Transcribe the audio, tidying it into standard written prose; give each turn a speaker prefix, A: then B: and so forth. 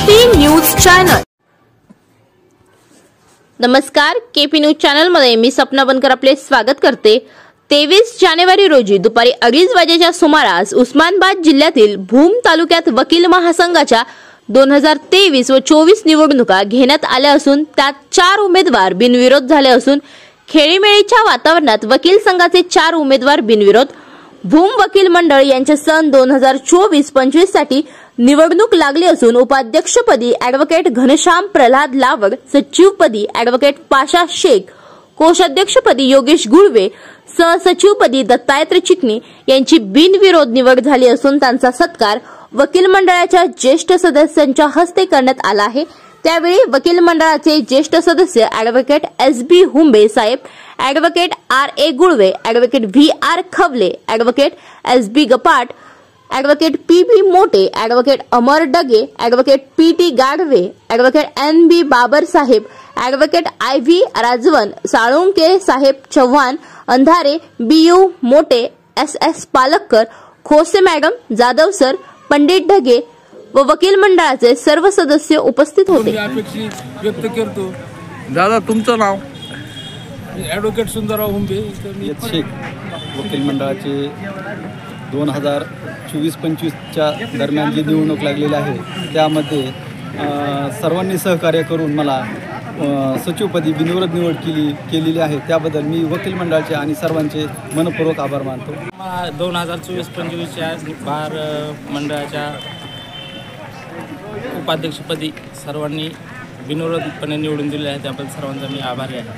A: KP news channel. नमस्कार, KP news channel मध्ये मी सपना बनकर आपले स्वागत करते। 23 जानेवारी रोजी दुपारी 2:30 वाजेच्या सुमारास उस्मानाबाद जिल्ह्यातील भूम तालुक्यात वकील महासंघाच्या 2023 व 24 निवडणुका घेण्यात आल्या असून त्यात 4 उमेदवार बिनविरोध झाले असून खेळीमेळीच्या वातावरणात वकील संघाचे 4 उमेदवार बिनविरोध भूम वकील मंडळ यांचे सन 2024-25 साठी निवडणूक लागली असून उपाध्यक्षपदी ॲडव्होकेट घनश्याम प्रल्हाद लावड, सचिवपदी ॲडव्होकेट पाशा शेख, कोषाध्यक्षपदी योगेश गुळवे, सहसचिवपदी दत्तात्रय चिटणी यांची बिनविरोध निवड झाली असून त्यांचा सत्कार वकील मंडळाच्या ज्येष्ठ सदस्यांच्या हस्ते करण्यात आला आहे। त्यावेळी वकील मंडळाचे ज्येष्ठ सदस्य advocate S B. Humbe saheb, advocate R A. Gulve, advocate V R. Khawale, advocate S B. Gapat, advocate P B. Mote, advocate Amar Dage, advocate P T. Gadhave, advocate N B. Babar saheb, advocate I V. Rajwan, Salunke saheb Chavan, Andhare, B U. Mote, S S. Palakkar, Khose madam, Jadhav sir, Pandit Dhage व वकील मंडळाचे सर्व सदस्य उपस्थित होते।
B: अपेक्षा व्यक्त करतो।
C: दादा तुमचं नाव?
B: ॲडव्होकेट सुंदरराव हुंबे,
D: शेख। वकील मंडळाचे 2024-25च्या दरम्यान जी निवडणूक लागलेली आहे त्यामध्ये सर्वांनी सहकार्य करून मला सचिवपदी बिनविरोध निवड केलेली आहे। त्याबद्दल मी वकील मंडळाचे आणि सर्वांचे मनपूर्वक आभार मानतो।
E: 2024-25च्या बार मंडळाच्या उपाध्यक्षपदी सर्वांनी बिनविरोधपणे निवडून दिले आहे, त्याबद्दल सर्वांचा मी आभारी आहे।